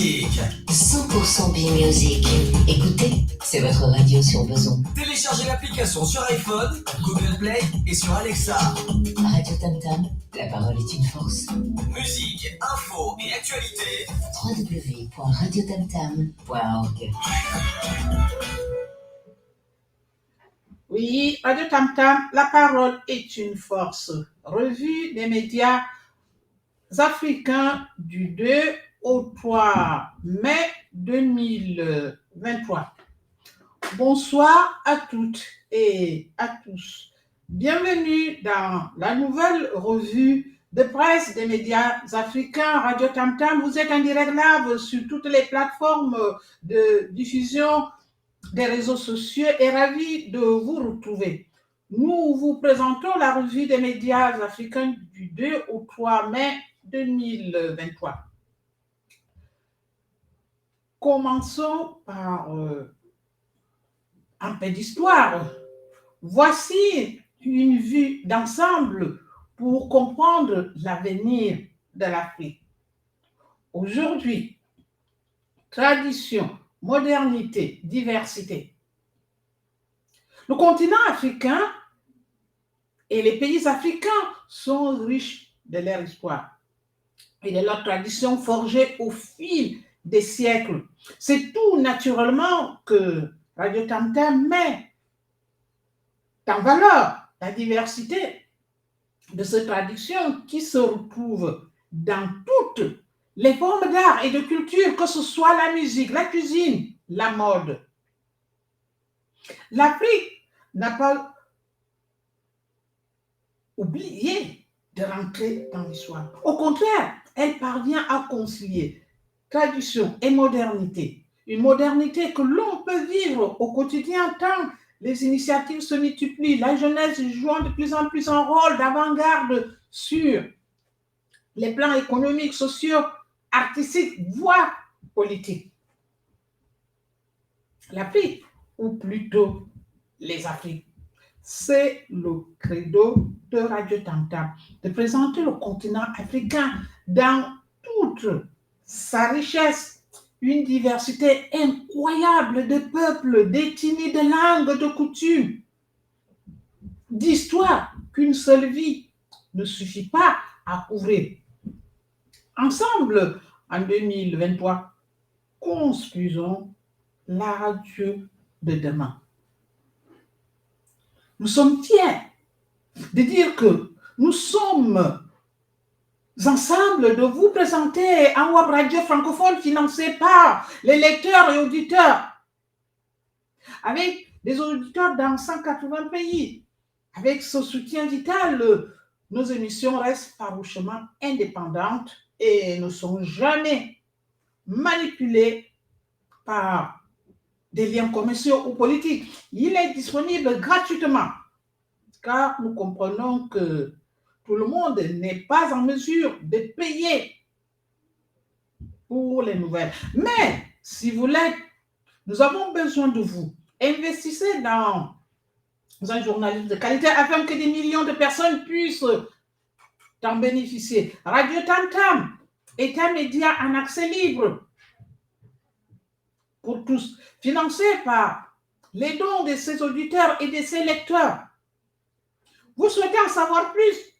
Music. 100% B-Music. Écoutez, c'est votre radio sur besoin. Téléchargez l'application sur iPhone, Google Play et sur Alexa. Radio Tam Tam, la parole est une force. Musique, info et actualité. www.radiotamtam.org. Oui, Radio Tam Tam, la parole est une force. Revue des médias africains du 2 au 3 mai 2023. Bonsoir à toutes et à tous. Bienvenue dans la nouvelle revue de presse des médias africains Radio Tam Tam. Vous êtes en direct live sur toutes les plateformes de diffusion des réseaux sociaux et ravi de vous retrouver. Nous vous présentons la revue des médias africains du 2 au 3 mai 2023. Commençons par un peu d'histoire. Voici une vue d'ensemble pour comprendre l'avenir de l'Afrique. Aujourd'hui, tradition, modernité, diversité. Le continent africain et les pays africains sont riches de leur histoire et de leur tradition forgée au fil des siècles. C'est tout naturellement que Radio Tam Tam met en valeur la diversité de ces traditions qui se retrouvent dans toutes les formes d'art et de culture, que ce soit la musique, la cuisine, la mode. L'Afrique n'a pas oublié de rentrer dans l'histoire. Au contraire, elle parvient à concilier tradition et modernité. Une modernité que l'on peut vivre au quotidien tant les initiatives se multiplient, la jeunesse jouant de plus en plus un rôle d'avant-garde sur les plans économiques, sociaux, artistiques, voire politiques. L'Afrique, ou plutôt les Afriques, c'est le credo de Radio Tam Tam, de présenter le continent africain dans toute sa richesse, une diversité incroyable de peuples, d'ethnies, de langues, de coutumes, d'histoires qu'une seule vie ne suffit pas à couvrir. Ensemble, en 2023, construisons la radio de demain. Nous sommes fiers de dire que nous sommes ensemble de vous présenter un web radio francophone financé par les lecteurs et auditeurs, avec des auditeurs dans 180 pays. Avec ce soutien vital, nos émissions restent farouchement indépendantes et ne sont jamais manipulées par des liens commerciaux ou politiques. Il est disponible gratuitement, car nous comprenons que tout le monde n'est pas en mesure de payer pour les nouvelles. Mais si vous l'êtes, nous avons besoin de vous. Investissez dans un journalisme de qualité afin que des millions de personnes puissent en bénéficier. Radio Tam Tam est un média en accès libre pour tous, financé par les dons de ses auditeurs et de ses lecteurs. Vous souhaitez en savoir plus?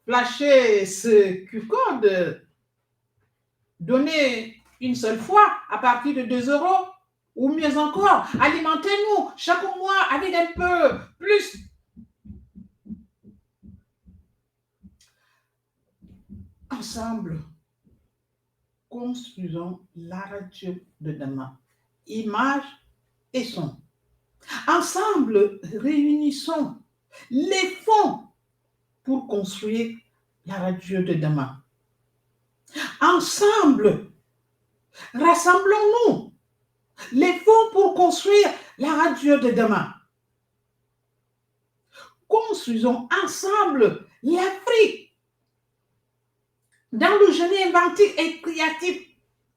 Flashez ce Q-code, donnez une seule fois à partir de 2 euros, ou mieux encore, alimentez-nous chaque mois avec un peu plus. Ensemble, construisons la radio de demain. Images et son. Ensemble, réunissons les fonds pour construire la radio de demain. Ensemble, rassemblons-nous les fonds pour construire la radio de demain. Construisons ensemble l'Afrique dans le génie inventif et créatif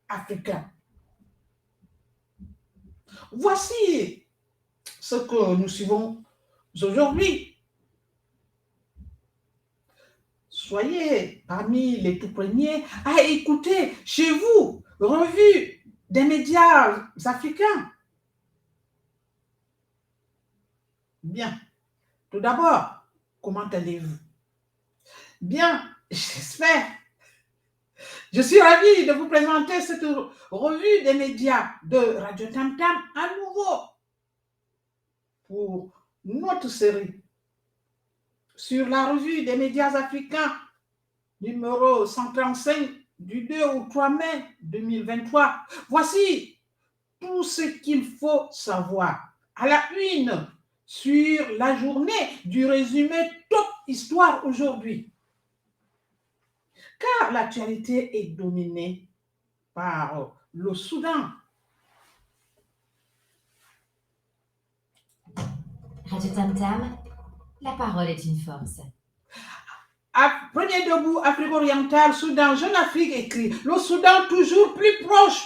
africain. Voici ce que nous suivons aujourd'hui. Soyez parmi les tout premiers à écouter chez vous revue des médias africains. Bien. Tout d'abord, comment allez-vous? Bien, j'espère. Je suis ravie de vous présenter cette revue des médias de Radio Tam Tam à nouveau pour notre série sur la revue des médias africains numéro 135 du 2 au 3 mai 2023. Voici tout ce qu'il faut savoir à la une sur la journée du résumé Top Histoire aujourd'hui. Car l'actualité est dominée par le Soudan. Radio Tam Tam, la parole est une force. Premier debout, Afrique orientale, Soudan, Jeune Afrique écrit. Le Soudan toujours plus proche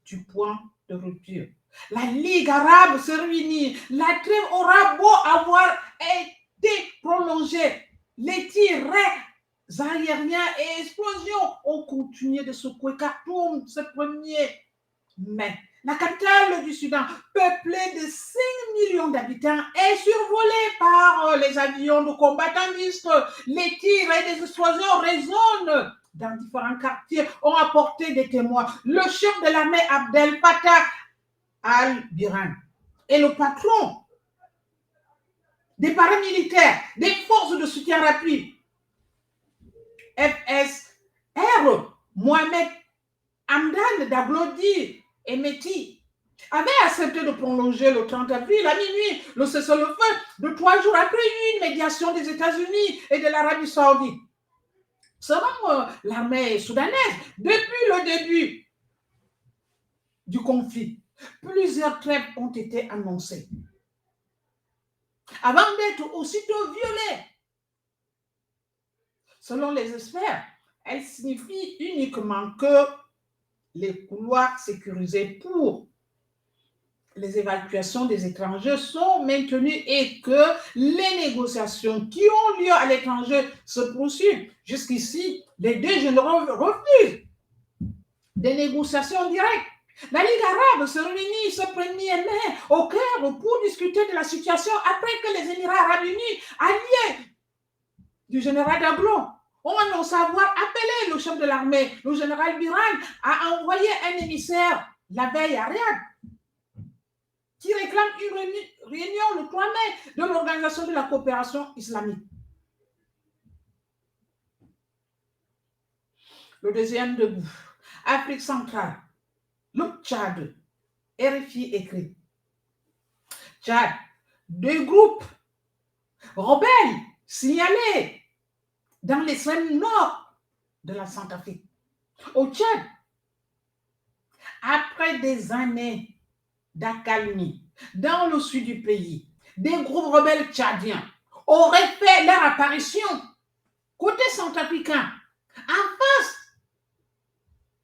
du point de rupture. La Ligue arabe se réunit. La trêve aura beau avoir été prolongée. Les tirs aériens et explosions ont continué de secouer Khartoum ce 1er mai. La capitale du Soudan, peuplée de 5 millions d'habitants, est survolée par les avions de combattantistes. Les tirs et des explosions résonnent dans différents quartiers, ont apporté des témoins. Le chef de l'armée Abdel Fattah al-Burhan et le patron des paramilitaires, des forces de soutien rapide, FSR, Mohamed Hamdan Daglo Emeti, avait accepté de prolonger le 30 avril à minuit le cessez-le-feu de 3 jours après une médiation des États-Unis et de l'Arabie Saoudite. Selon l'armée soudanaise, depuis le début du conflit, plusieurs trêves ont été annoncées avant d'être aussitôt violées. Selon les experts, elles signifient uniquement que les couloirs sécurisés pour les évacuations des étrangers sont maintenus et que les négociations qui ont lieu à l'étranger se poursuivent. Jusqu'ici, les deux généraux refusent des négociations directes. La Ligue arabe se réunit ce 1er mai au Caire pour discuter de la situation après que les Émirats arabes unis, alliés du général Daglo, ont annoncé avoir appelé le chef de l'armée, le général Burhan, à envoyer un émissaire la veille à Riyad qui réclame une réunion le 3 mai de l'Organisation de la coopération islamique. Le deuxième debout, Afrique centrale, le Tchad, RFI écrit. Tchad, 2 groupes rebelles signalés dans l'extrême nord de la Centrafrique. Au Tchad, après des années d'accalmie dans le sud du pays, des groupes rebelles tchadiens auraient fait leur apparition côté centrafricain, en face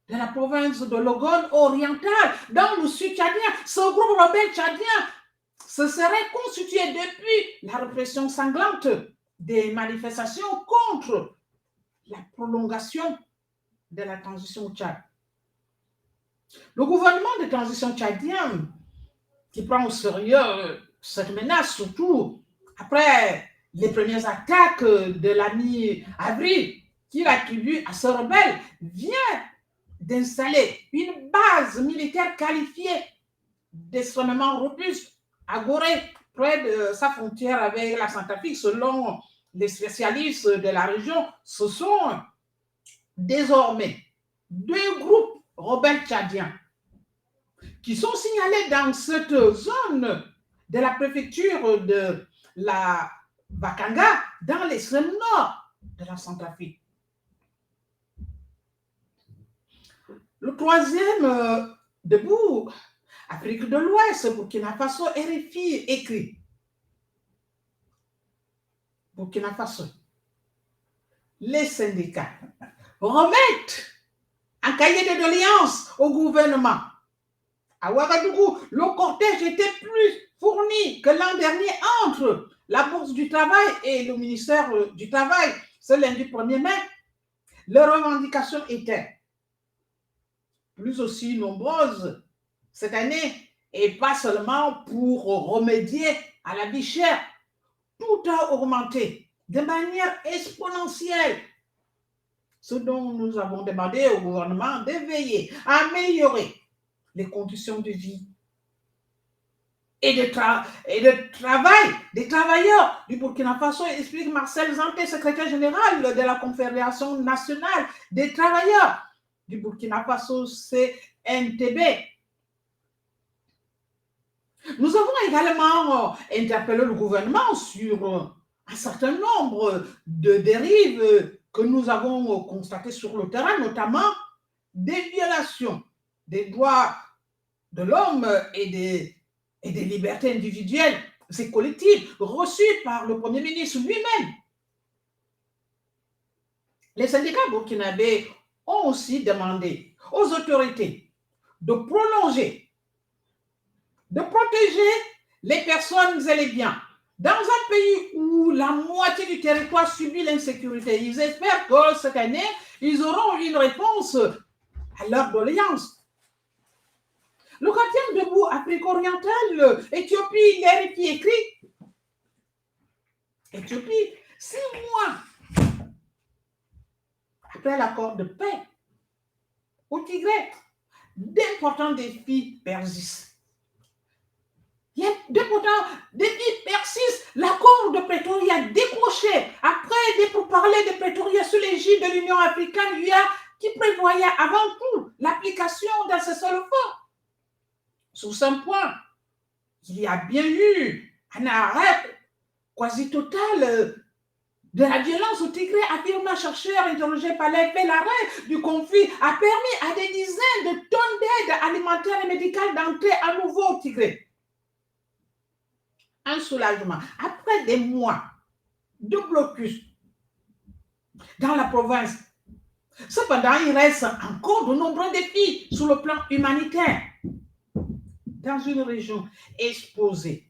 de la province de l'Ogon oriental, dans le sud tchadien. Ce groupe rebelle tchadien se serait constitué depuis la répression sanglante des manifestations contre la prolongation de la transition au Tchad. Le gouvernement de transition tchadien qui prend au sérieux cette menace, surtout après les premières attaques de la mi-avril, qu'il attribue à ce rebelle, vient d'installer une base militaire qualifiée d'extrêmement robuste à Gorée, près de sa frontière avec la Centrafrique. Selon les spécialistes de la région, ce sont désormais 2 groupes rebelles tchadiens qui sont signalés dans cette zone de la préfecture de la Bakanga, dans l'extrême nord de la Centrafrique. Le troisième debout, Afrique de l'Ouest, Burkina Faso, RFI écrit. Burkina Faso, les syndicats remettent un cahier de doléances au gouvernement. À Ouagadougou, le cortège était plus fourni que l'an dernier entre la Bourse du Travail et le ministère du Travail. Ce lundi 1er mai, les revendications étaient plus aussi nombreuses cette année, et pas seulement pour remédier à la vie chère. Tout a augmenté de manière exponentielle. Ce dont nous avons demandé au gouvernement de veiller à améliorer les conditions de vie et de travail des travailleurs du Burkina Faso, explique Marcel Zanté, secrétaire général de la Confédération nationale des travailleurs du Burkina Faso, CNTB. Nous avons également interpellé le gouvernement sur un certain nombre de dérives que nous avons constatées sur le terrain, notamment des violations des droits de l'homme et des libertés individuelles et collectives reçues par le Premier ministre lui-même. Les syndicats burkinabés ont aussi demandé aux autorités de prolonger, de protéger les personnes et les biens. Dans un pays où la moitié du territoire subit l'insécurité, ils espèrent que cette année, ils auront une réponse à leur doléance. Le quatrième debout Afrique orientale, Éthiopie, l'RFI écrit Éthiopie, 6 mois après l'accord de paix au Tigré, d'importants défis persistent. Il y a d'importants défis persistent. L'accord de Pretoria décroché après des pourparlers de Pretoria sous l'égide de l'Union africaine, UA, qui prévoyait avant tout l'application d'un cessez-le-feu. Sur ce point, il y a bien eu un arrêt quasi total de la violence au Tigré, affirme un chercheur interrogé par l'effet. L'arrêt du conflit a permis à des dizaines de tonnes d'aide alimentaire et médicale d'entrer à nouveau au Tigré. Un soulagement. Après des mois de blocus dans la province, cependant, il reste encore de nombreux défis sur le plan humanitaire. Dans une région exposée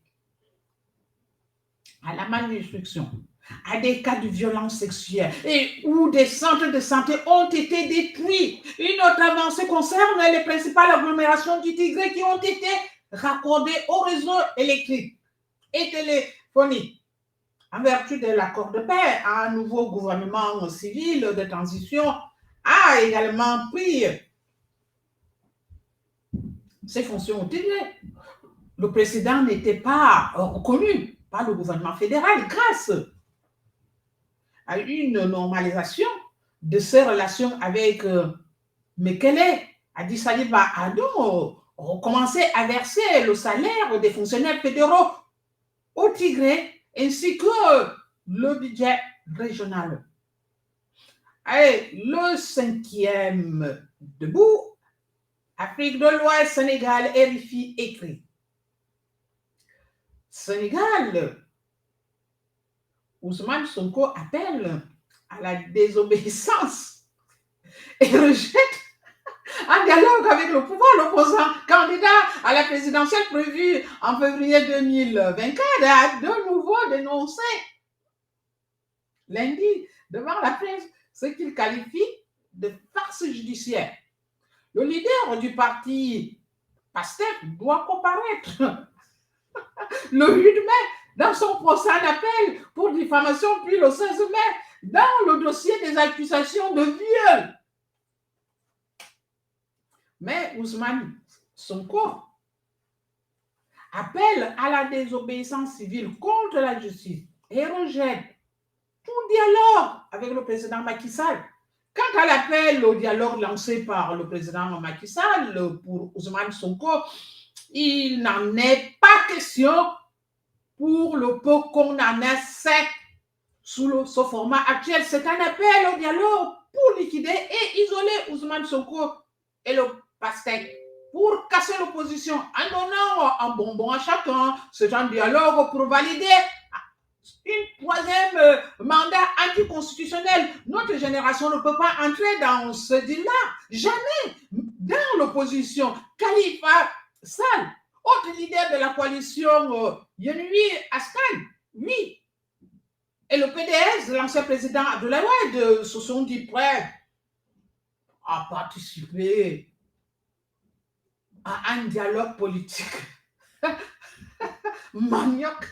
à la malnutrition, à des cas de violence sexuelle et où des centres de santé ont été détruits. Une autre avancée concerne les principales agglomérations du Tigré qui ont été raccordées au réseau électrique et téléphonique. En vertu de l'accord de paix, un nouveau gouvernement civil de transition a également pris ses fonctions au Tigré. Le président n'était pas reconnu par le gouvernement fédéral grâce à une normalisation de ses relations avec Mekele. Addis Abeba a donc recommencé à verser le salaire des fonctionnaires fédéraux au Tigré ainsi que le budget régional. Et le cinquième debout, Afrique de l'Ouest, Sénégal, RFI écrit. Sénégal, Ousmane Sonko appelle à la désobéissance et rejette un dialogue avec le pouvoir. L'opposant candidat à la présidentielle prévue en février 2024 a de nouveau dénoncé lundi devant la presse ce qu'il qualifie de farce judiciaire. Le leader du parti PASTEF doit comparaître le 8 mai dans son procès en appel pour diffamation, puis le 16 mai dans le dossier des accusations de viol. Mais Ousmane Sonko appelle à la désobéissance civile contre la justice et rejette tout dialogue avec le président Macky Sall. Quant à l'appel au dialogue lancé par le président Macky Sall pour Ousmane Sonko, il n'en est pas question pour le peu qu'on en ait sous ce format actuel. C'est un appel au dialogue pour liquider et isoler Ousmane Sonko et le PASTEF pour casser l'opposition en donnant un bonbon à chacun. C'est un dialogue pour valider une troisième mandat anticonstitutionnel. Notre génération ne peut pas entrer dans ce deal-là. Jamais. Dans l'opposition, Khalifa Sall, autre leader de la coalition Yenui Askan, oui. Et le PDS, l'ancien président Abdoulaye Wade, se sont dit prêts à participer à un dialogue politique manioc.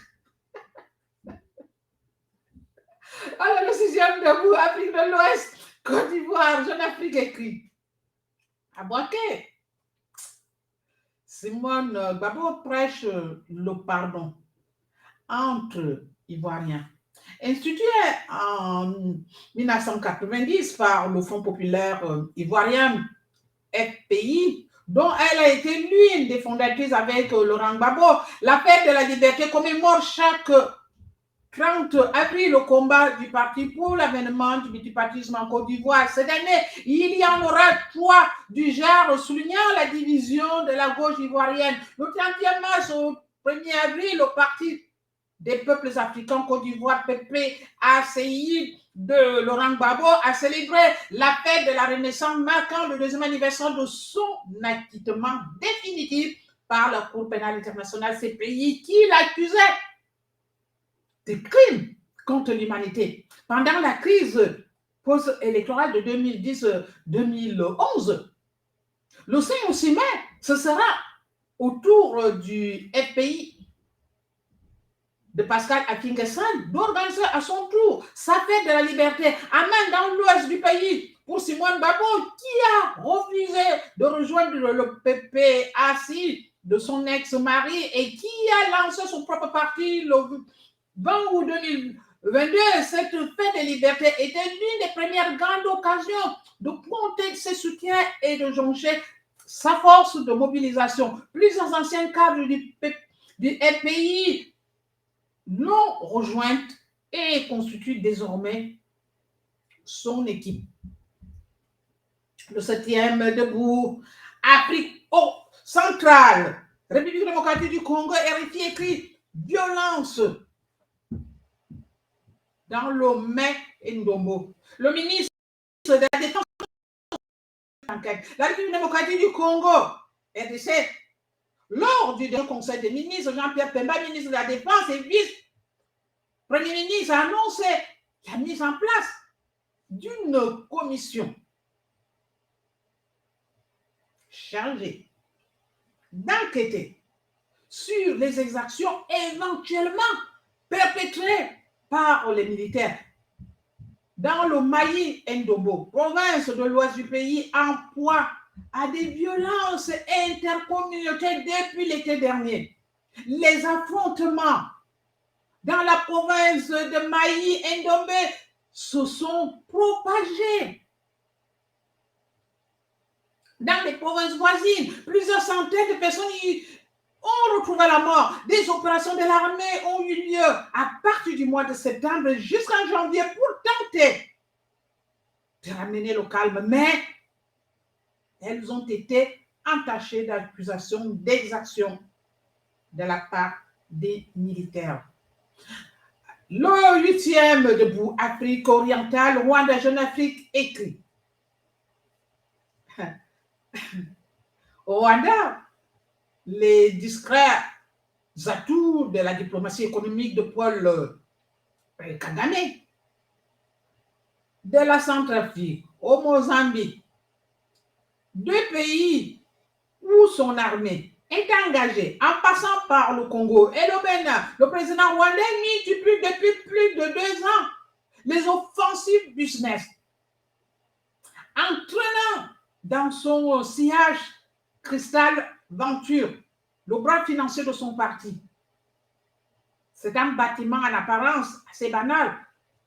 Alors, le 6e debout, Afrique de l'Ouest, Côte d'Ivoire, Jeune Afrique écrit. À Boaké, Simone Gbagbo prêche le pardon entre Ivoiriens. Instituée en 1990 par le Front populaire ivoirien FPI, dont elle a été l'une des fondatrices avec Laurent Gbagbo, la fête de la liberté commémore chaque 30 avril le combat du parti pour l'avènement du multipartisme en Côte d'Ivoire. Cette année, il y en aura 3 du genre, soulignant la division de la gauche ivoirienne. Le 31 mars au 1er avril, le parti des peuples africains Côte d'Ivoire, PPACI de Laurent Gbagbo, a célébré la fête de la Renaissance, marquant le 2e anniversaire de son acquittement définitif par la Cour pénale internationale CPI qui l'accusait de crimes contre l'humanité. Pendant la crise post-électorale de 2010-2011, le 5 ou 6 mai, ce sera au tour du FPI de Pascal Affi-N'Guessan d'organiser à son tour sa fête de la liberté, amène dans l'ouest du pays pour Simone Gbagbo, qui a refusé de rejoindre le PPACI de son ex-mari et qui a lancé son propre parti le 20 août 2022. Cette fête de liberté était l'une des premières grandes occasions de compter ses soutiens et de jauger sa force de mobilisation. Plusieurs anciens cadres du FPI l'ont rejointe et constitue désormais son équipe. Le 7e debout, Afrique centrale, République démocratique du Congo, RFI écrit violence dans le Mai Ndombo. Le ministre de la Défense, la République démocratique du Congo, RDC, lors du dernier conseil des ministres, Jean-Pierre Pemba, ministre de la Défense et vice-premier ministre, a annoncé la mise en place d'une commission chargée d'enquêter sur les exactions éventuellement perpétrées par les militaires dans le Maï Ndombo, province de l'ouest du pays, en proie à des violences intercommunautaires depuis l'été dernier. Les affrontements dans la province de Maï Ndombo se sont propagés dans les provinces voisines. Plusieurs centaines de personnes y ont retrouvé la mort. Des opérations de l'armée ont eu lieu à partir du mois de septembre jusqu'en janvier pour tenter de ramener le calme, mais elles ont été entachées d'accusations d'exaction de la part des militaires. Le 8e debout, Afrique orientale, Rwanda, Jeune Afrique écrit. Au Rwanda, les discrets atouts de la diplomatie économique de Paul Kagame, de la Centrafrique au Mozambique, 2 pays où son armée est engagée en passant par le Congo et le Bénin. Le président rwandais multiplie depuis plus de 2 ans les offensives business, entraînant dans son sillage Cristal Venture, le bras financier de son parti. C'est un bâtiment en apparence assez banal,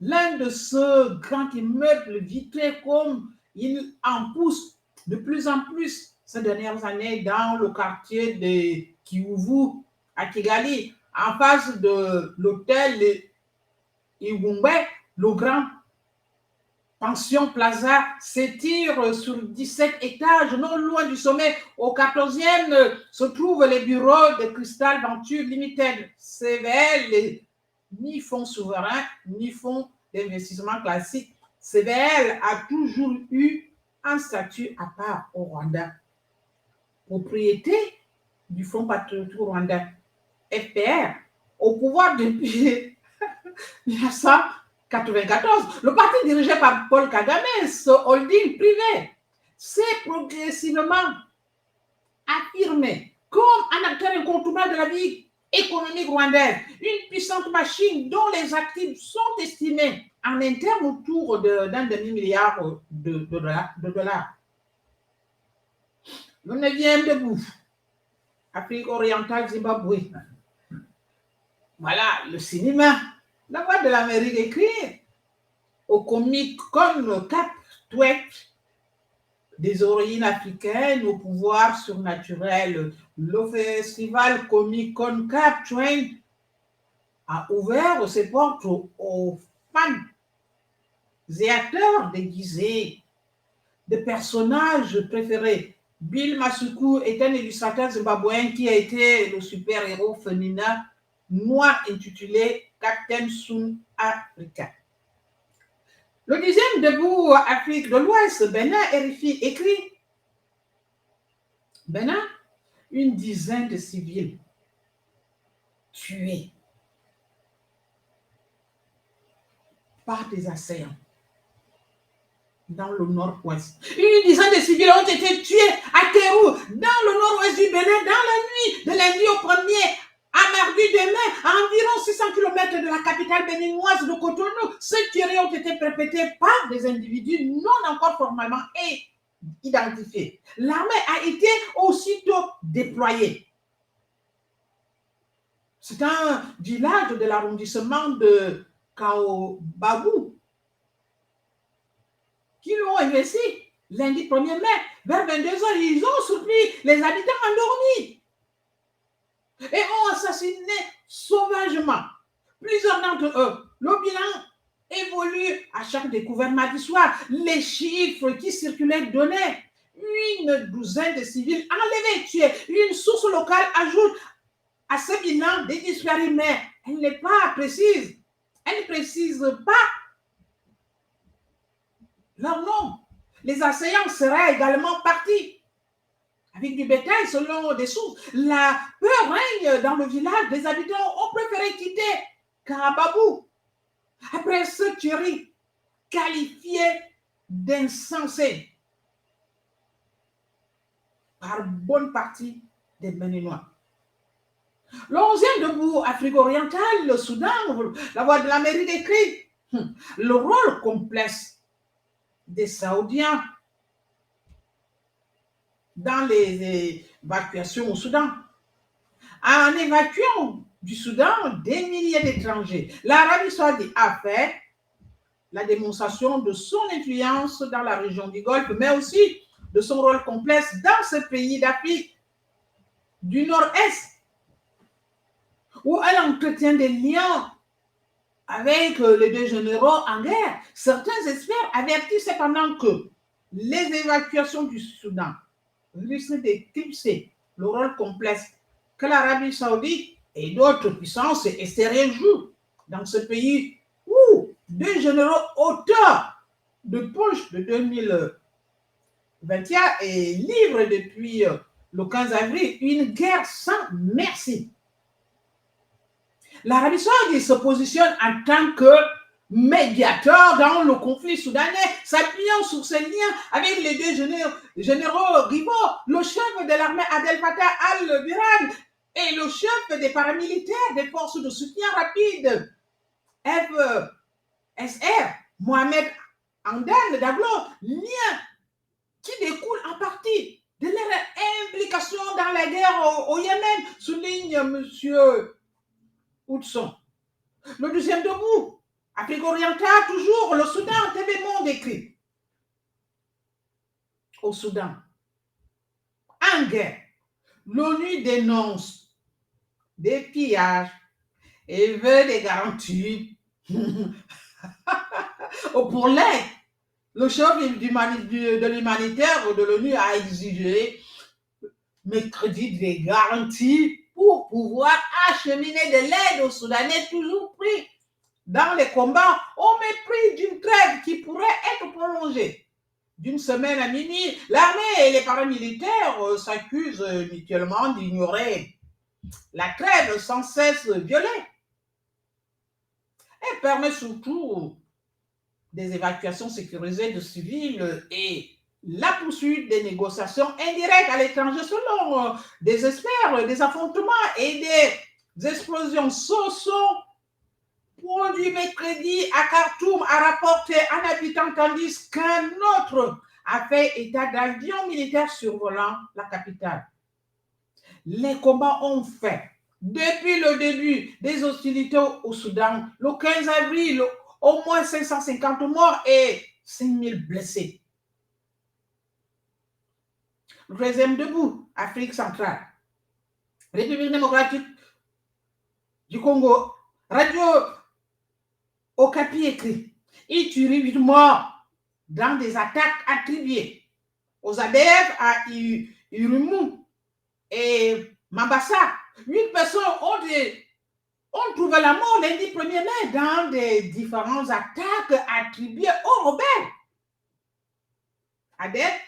l'un de ceux grands immeubles vitrés comme il en pousse de plus en plus ces dernières années dans le quartier de Kivuvu à Kigali, en face de l'hôtel Igungwe. Le grand Pension Plaza s'étire sur 17 étages, non loin du sommet. Au 14e se trouvent les bureaux de Cristal Venture Limited, CVL, ni fonds souverain, ni fonds d'investissement classique. CVL a toujours eu un statut à part au Rwanda. Propriété du Fonds patriotique rwandais, FPR, au pouvoir depuis 1994. Le parti dirigé par Paul Kagame, ce holding privé, s'est progressivement affirmé affirmé comme un acteur incontournable de la vie économique rwandaise, une puissante machine dont les actifs sont estimés en interne autour d'un demi-milliard de dollars. Le 9e debout, Afrique orientale, Zimbabwe. Voilà, le cinéma. La Voix de l'Amérique écrit au Comic Con Cap Twet, des origines africaines au pouvoir surnaturel. Le festival Comic Con Cap Twet a ouvert ses portes aux fans et acteurs déguisés de personnages préférés. Bill Masuku est un illustrateur zimbabwéen qui a été le super-héros féminin noir intitulé Captain Sun Africa. Le 10e debout Afrique de l'Ouest, Bénin, RFI, écrit Bénin, une dizaine de civils tués par des assaillants dans le nord-ouest. Une dizaine de civils ont été tués à Kérou, dans le nord-ouest du Bénin, dans la nuit de lundi au 1er à mardi demain, à environ 600 km de la capitale béninoise de Cotonou. Ces tueries ont été perpétrées par des individus non encore formellement identifiés. L'armée a été aussitôt déployée. C'est un village de l'arrondissement de Kaobabou qui l'ont investi lundi 1er mai, vers 22h. Ils ont surpris les habitants endormis et ont assassiné sauvagement plusieurs d'entre eux. Le bilan évolue à chaque découverte mardi soir. Les chiffres qui circulaient donnaient une douzaine de civils enlevés, tués. Une source locale ajoute à ce bilan des disparus, mais elle n'est pas précise. Elle ne précise pas leur nom. Les assaillants seraient également partis avec du bétail selon des sources. La peur règne dans le village. Les habitants ont préféré quitter Karababou après ce tuerie qualifiée d'insensée par bonne partie des Béninois. Le 11e debout, Afrique orientale, le Soudan, la Voix de l'Amérique écrit le rôle complexe des Saoudiens dans les évacuations au Soudan. En évacuant du Soudan des milliers d'étrangers, l'Arabie saoudite a fait la démonstration de son influence dans la région du Golfe, mais aussi de son rôle complexe dans ce pays d'Afrique du Nord-Est, où elle entretient des liens avec les deux généraux en guerre. Certains experts avertissent cependant que les évacuations du Soudan risquent d'éclipser le rôle complexe que l'Arabie saoudite et d'autres puissances extérieures jouent dans ce pays où deux généraux auteurs de poche de 2021 et livrent depuis le 15 avril une guerre sans merci. L'Arabie saoudite se positionne en tant que médiateur dans le conflit soudanais, s'appuyant sur ses liens avec les deux généraux rivaux, le chef de l'armée Abdel Fattah al-Burhan et le chef des paramilitaires des forces de soutien rapide FSR, Mohamed Hamdan Daglo, liens qui découlent en partie de leur implication dans la guerre au Yémen, souligne M. Hudson. Le 12e debout, Afrique orientale, toujours le Soudan, TV Monde écrit. Au Soudan, en guerre, l'ONU dénonce des pillages et veut des garanties pour l'aide. Le chef de l'humanitaire de l'ONU a exigé mercredi des garanties pour pouvoir acheminer de l'aide aux Soudanais toujours pris dans les combats au mépris d'une trêve qui pourrait être prolongée d'une semaine à minuit. L'armée et les paramilitaires s'accusent mutuellement d'ignorer la trêve sans cesse violée. Elle permet surtout des évacuations sécurisées de civils et la poursuite des négociations indirectes à l'étranger selon des experts, des affrontements et des explosions se sont produits mercredi à Khartoum, a rapporté un habitant, tandis qu'un autre a fait état d'avions militaires survolant la capitale. Les combats ont fait, depuis le début des hostilités au Soudan, le 15 avril, au moins 550 morts et 5000 blessés. Le 13e debout, Afrique centrale. République démocratique du Congo. Radio Okapi écrit. Ituri, 8 morts dans des attaques attribuées aux ADF à Irumu et Mambasa. 8 personnes ont trouvé la mort lundi 1er mai dans des différentes attaques attribuées aux rebelles. ADF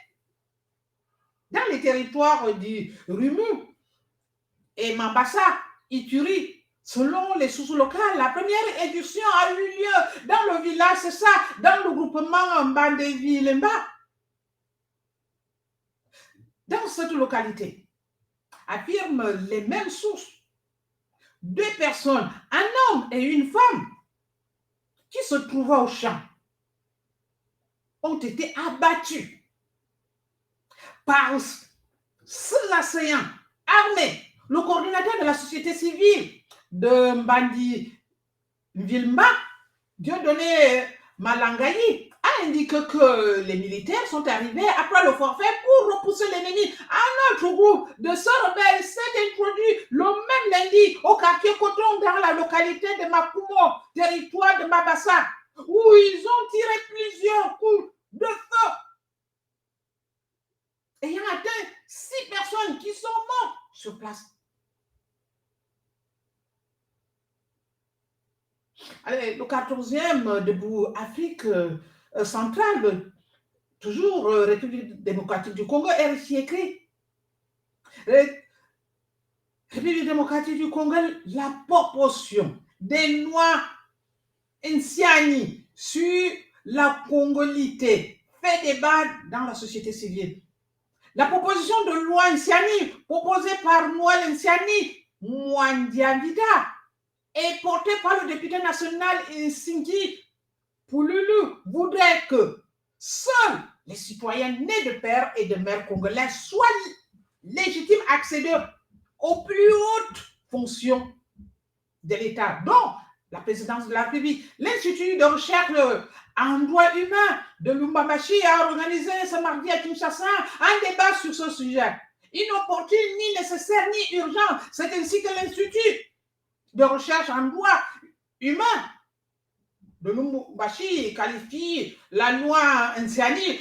dans les territoires du Rumu et Mambasa, Ituri. Selon les sources locales, la première édition a eu lieu dans le village, c'est ça, dans le groupement Mbandévi-Lemba. Dans cette localité, affirment les mêmes sources, 2 personnes, un homme et une femme, qui se trouvaient au champ, ont été abattus par 6 assaillants armés. Le coordinateur de la société civile de Mbandi Vilma, Dieudonné Malangayi, a indiqué que les militaires sont arrivés après le forfait pour repousser l'ennemi. Un autre groupe de sœurs rebelles s'est introduit le même lundi au quartier Coton dans la localité de Makumo, territoire de Mabassa, où ils ont tiré plusieurs coups de feu, ayant atteint 6 personnes qui sont mortes sur place. Allez, le 14e debout Afrique centrale, toujours République démocratique du Congo, RFI écrit. République démocratique du Congo, la proportion des lois Nsiani sur la congolité fait débat dans la société civile. La proposition de loi Nsiani, proposée par Noël Nsiani Mwandiavida, et porté par le député national Nsingi Poululu, voudrait que seuls les citoyens nés de père et de mère congolais soient légitimes à accéder aux plus hautes fonctions de l'État, dont la présidence de la République. L'Institut de recherche en droit humain de Lubumbashi a organisé ce mardi à Kinshasa un débat sur ce sujet. Inopportune, ni nécessaire, ni urgent. C'est ainsi que l'Institut de recherche en droit humain de Lubumbashi qualifie la loi Nsiani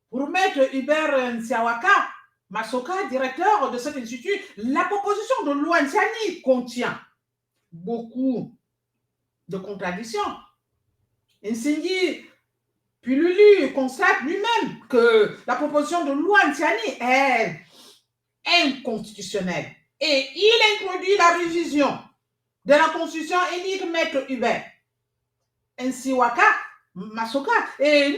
pour mettre Hubert Nsiawaka Masoka, directeur de cet institut. La proposition de loi Nsiani contient beaucoup de contradictions. Nsingi Pululu constate lui-même que la proposition de loi Nsiani est inconstitutionnelle. Et il introduit la révision de la Constitution et Maître Hubert Nsiawaka Masoka. Et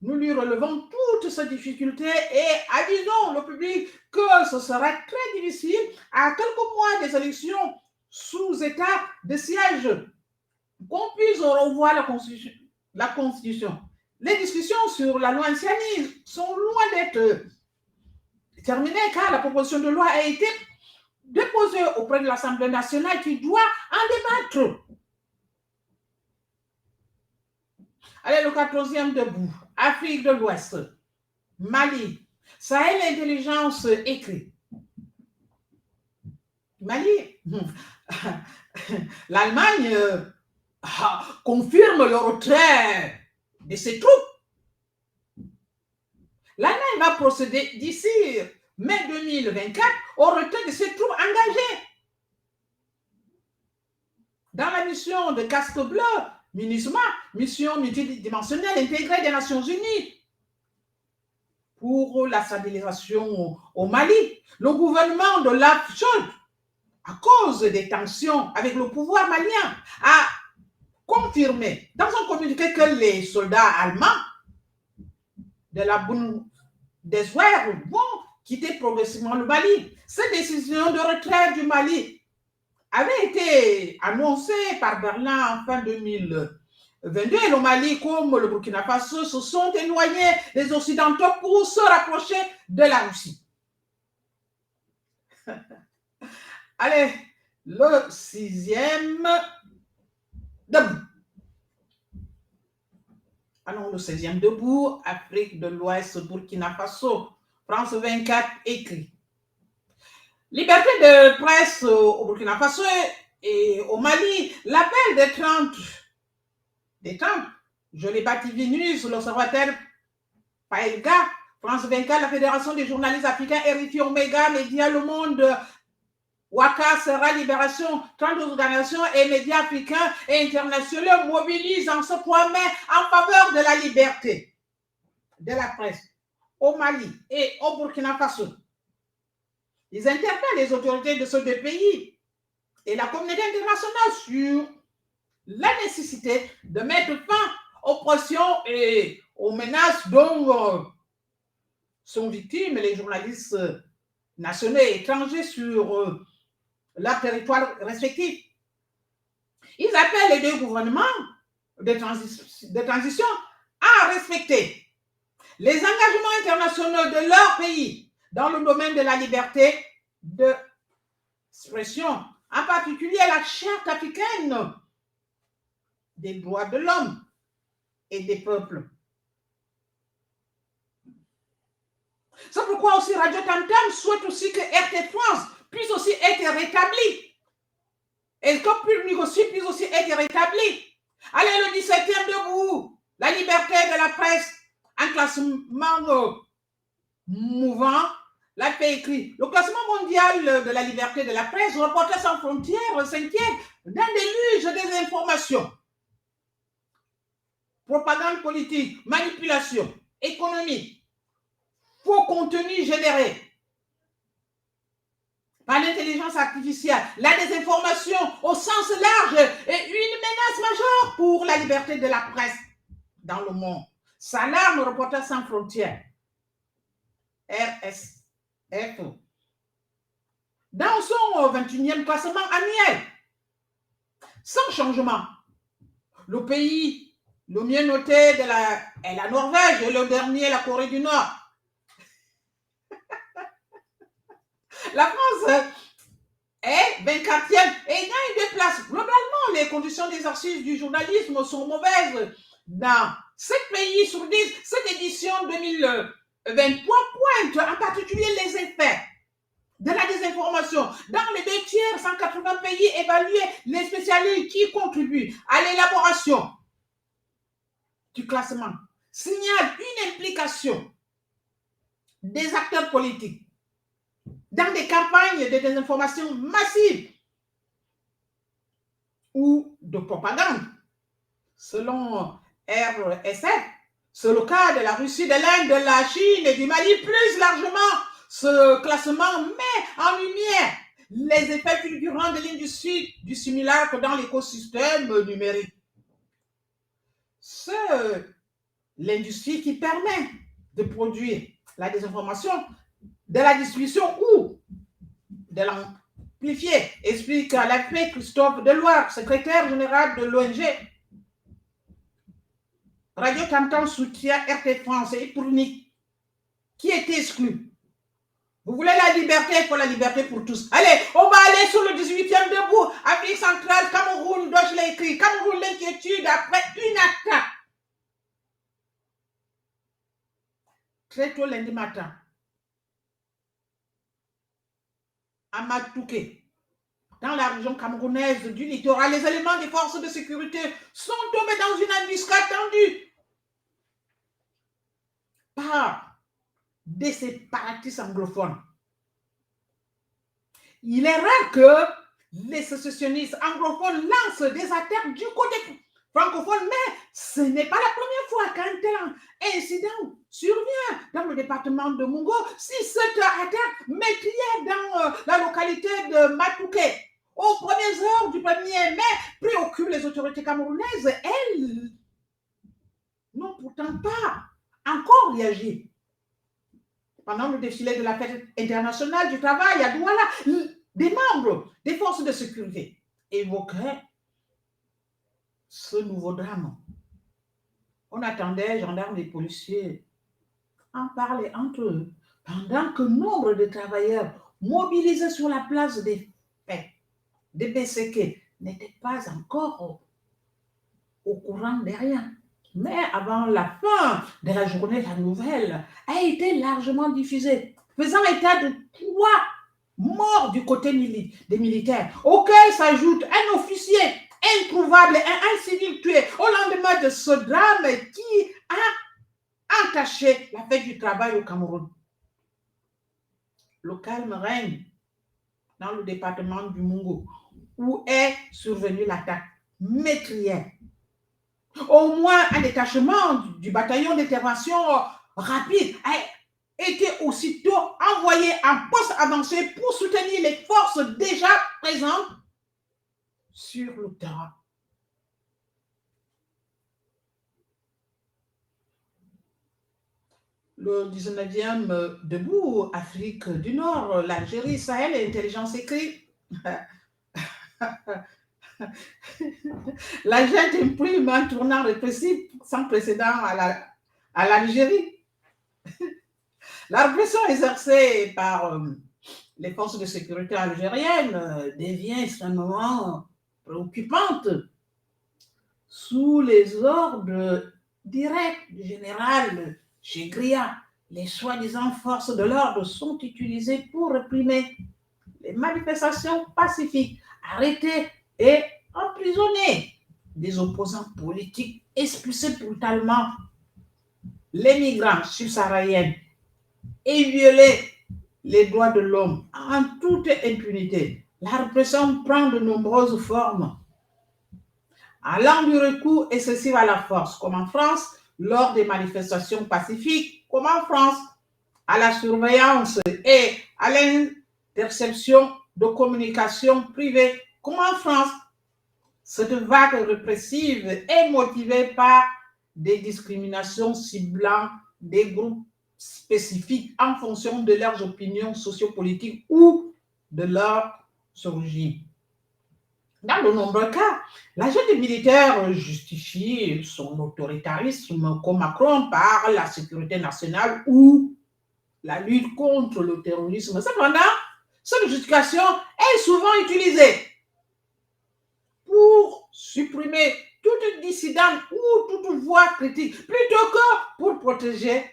nous lui relevons toutes ces difficultés et avisons le public que ce sera très difficile à quelques mois des élections sous état de siège qu'on puisse revoir la Constitution. Les discussions sur la loi Nsiani sont loin d'être terminées car la proposition de loi a été déposée auprès de l'Assemblée nationale qui doit en débattre. Allez, le 14e debout. Afrique de l'Ouest, Mali, Sahel Intelligence écrit. Mali, l'Allemagne confirme le retrait de ses troupes. L'Allemagne va procéder d'ici mai 2024 au retrait de ses troupes engagées dans la mission de Casque Bleu, MINUSMA, mission multidimensionnelle intégrée des Nations Unies pour la stabilisation au Mali. Le gouvernement de l'Afchod, à cause des tensions avec le pouvoir malien, a confirmé dans un communiqué que les soldats allemands de la des Ouers vont quitter progressivement le Mali. Cette décision de retrait du Mali avait été annoncée par Berlin en fin 2022 et le Mali comme le Burkina Faso se sont éloignés des Occidentaux pour se rapprocher de la Russie. Allez, le 6e debout. Alors, le 16e debout, Afrique de l'Ouest, Burkina Faso, France 24 écrit. Liberté de presse au Burkina Faso et au Mali, l'appel des 30, je l'ai bâti Vinus, l'Observateur Paelga, France 24, la Fédération des journalistes africains, RFI, Omega, Média, Le Monde, Waka, Sera, Libération, 32 organisations et médias africains et internationaux mobilisent en ce point mai en faveur de la liberté de la presse au Mali et au Burkina Faso. Ils interpellent les autorités de ces deux pays et la communauté internationale sur la nécessité de mettre fin aux pressions et aux menaces dont sont victimes les journalistes nationaux et étrangers sur leur territoire respectif. Ils appellent les deux gouvernements de transition à respecter les engagements internationaux de leur pays dans le domaine de la liberté d'expression, en particulier la Charte africaine des droits de l'homme et des peuples. C'est pourquoi aussi Radio Tam Tam souhaite aussi que RT France puisse aussi être rétabli. Et que Public aussi puisse aussi être rétabli. Allez, le 17e debout, la liberté de la presse, un classement mouvant, la paix écrit. Le classement mondial de la liberté de la presse, Reporters sans frontières, s'inquiète d'un déluge des informations. Propagande politique, manipulation, économique, faux contenu généré par l'intelligence artificielle, la désinformation au sens large est une menace majeure pour la liberté de la presse dans le monde. S'alarme Reporters sans frontières, RSF. Dans son 21e classement annuel, sans changement, le pays le mieux noté est la Norvège et le dernier, la Corée du Nord. La France est 24e et gagne 2 places. Globalement, les conditions d'exercice du journalisme sont mauvaises dans 7 pays sur 10. Cette édition 2023 pointe en particulier les effets de la désinformation. Dans les 2 tiers, 180 pays évalués, les spécialistes qui contribuent à l'élaboration du classement signalent une implication des acteurs politiques dans des campagnes de désinformation massive ou de propagande. Selon RSF, c'est le cas de la Russie, de l'Inde, de la Chine et du Mali. Plus largement, ce classement met en lumière les effets fulgurants de l'industrie du simulacre dans l'écosystème numérique. C'est l'industrie qui permet de produire la désinformation, de la distribution ou de l'amplifier, explique l'AFP Christophe Deloire, secrétaire général de l'ONG. Radio Tam Tam soutient RT France et Tournique, qui est exclu. Vous voulez la liberté, il faut la liberté pour tous. Allez, on va aller sur le 18e debout. Afrique centrale, Cameroun, donc je l'ai écrit. Cameroun, l'inquiétude après une attaque. Très tôt lundi matin. À Matouké, dans la région camerounaise du littoral, les éléments des forces de sécurité sont tombés dans une embuscade tendue par des séparatistes anglophones. Il est rare que les sécessionnistes anglophones lancent des attaques du côté francophone, mais ce n'est pas la première fois qu'un tel incident survient dans le département de Mungo. Si cette attaque meurtrière dans la localité de Matouké aux premières heures du 1er mai préoccupe les autorités camerounaises, elles n'ont pourtant pas encore réagi. Pendant le défilé de la fête internationale du travail à Douala, des membres des forces de sécurité évoquaient ce nouveau drame. On attendait gendarmes et policiers en parler entre eux, pendant que nombre de travailleurs mobilisés sur la place des fêtes, des BCK, n'étaient pas encore au courant de rien. Mais avant la fin de la journée, la nouvelle a été largement diffusée, faisant état de 3 morts du côté des militaires, auxquels s'ajoute un officier introuvable et un civil tué au lendemain de ce drame qui a entaché la fête du travail au Cameroun. Le calme règne dans le département du Mungo, où est survenue l'attaque meurtrière. Au moins, un détachement du bataillon d'intervention rapide a été aussitôt envoyé en poste avancé pour soutenir les forces déjà présentes sur le terrain. Le 19e debout, Afrique du Nord, l'Algérie, Sahel et l'intelligence écrite. La junte imprime un tournant répressif sans précédent à l'Algérie. La répression exercée par les forces de sécurité algériennes devient extrêmement préoccupante. Sous les ordres directs du général Chegria, les soi-disant forces de l'ordre sont utilisées pour réprimer les manifestations pacifiques, arrêter et emprisonner des opposants politiques, expulser brutalement les migrants subsahariens et violer les droits de l'homme en toute impunité. La répression prend de nombreuses formes, allant du recours excessif à la force, comme en France, lors des manifestations pacifiques, comme en France, à la surveillance et à l'interception de communications privées, comme en France. Cette vague répressive est motivée par des discriminations ciblant des groupes spécifiques en fonction de leurs opinions sociopolitiques ou de leur origine. Dans de nombreux cas, la junte militaire justifie son autoritarisme comme Macron par la sécurité nationale ou la lutte contre le terrorisme. Cependant, cette justification est souvent utilisée pour supprimer toute dissidence ou toute voix critique, plutôt que pour protéger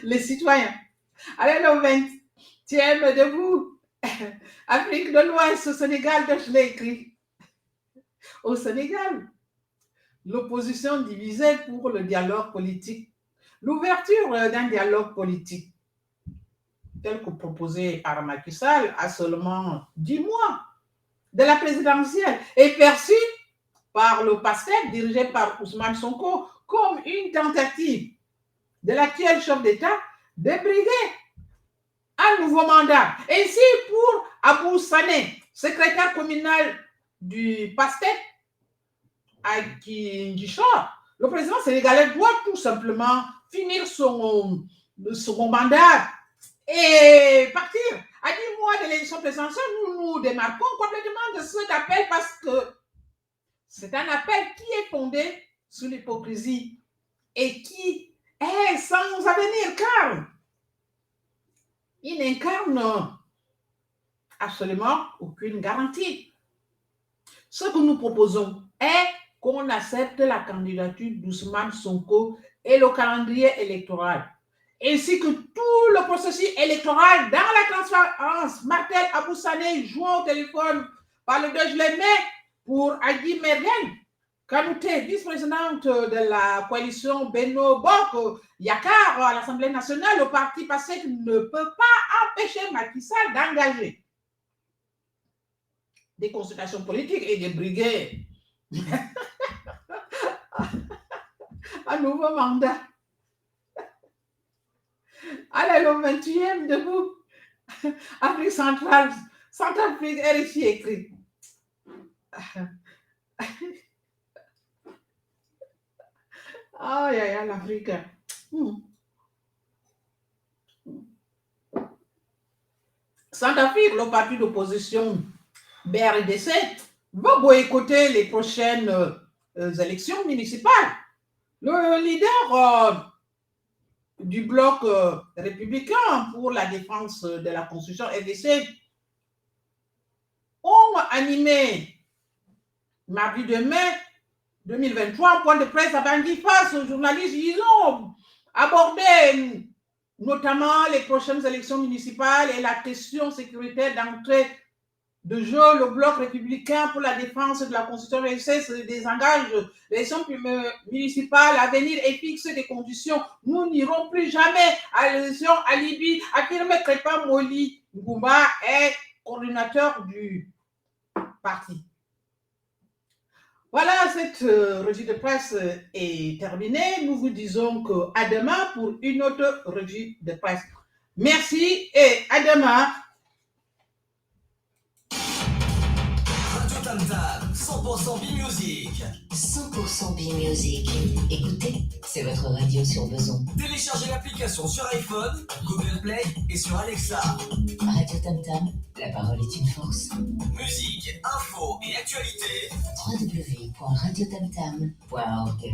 les citoyens. Allez, le 20e debout, Afrique de l'Ouest, au Sénégal, je l'ai écrit. Au Sénégal, l'opposition divisée pour le dialogue politique, l'ouverture d'un dialogue politique, tel que proposé par Macky Sall à seulement 10 mois de la présidentielle, est perçue par le PASTEF, dirigé par Ousmane Sonko, comme une tentative de l'actuel chef d'État de briguer un nouveau mandat. Ainsi, pour Abou Sané, secrétaire communal du PASTEF à Guichard, le président sénégalais doit tout simplement finir son mandat et partir. À 10 mois de l'élection présidentielle, nous nous démarquons complètement de cet appel parce que c'est un appel qui est fondé sur l'hypocrisie et qui est sans avenir, car il n'incarne absolument aucune garantie. Ce que nous proposons est qu'on accepte la candidature d'Ousmane Sonko et le calendrier électoral, ainsi que tout le processus électoral dans la transparence. Martel Abou Sané joint au téléphone par le 2 juillet pour Adi Mergen Kanouté, vice-présidente de la coalition Benno Bok Yakar à l'Assemblée nationale. Le parti PASTEF ne peut pas empêcher Macky Sall d'engager des consultations politiques et de briguer un nouveau mandat. Allez, le 21e debout, Afrique centrale, Centrafrique, RFI écrit. Aïe, aïe, aïe, l'Afrique. Hmm. Centrafrique, le parti d'opposition BRDC, va boycotter les prochaines élections municipales. Le leader du bloc républicain pour la défense de la Constitution, RDC, ont animé mardi 2 mai 2023 un point de presse à Bangui face aux journalistes. Ils ont abordé notamment les prochaines élections municipales et la question sécuritaire d'entrée de jeu. Le bloc républicain pour la défense de la Constitution se désengage l'élection municipale à venir et fixe des conditions. Nous n'irons plus jamais à l'élection à Libye, affirme Crépin Moli Ngoumba, est coordinateur du parti. Voilà, cette revue de presse est terminée. Nous vous disons qu'à demain pour une autre revue de presse. Merci et à demain. Radio Tam Tam, 100% B-Music. 100% B-Music. Écoutez, c'est votre radio sur besoin. Téléchargez l'application sur iPhone, Google Play et sur Alexa. Radio Tam Tam, la parole est une force. Musique, info et actualité. www.radiotamtam.org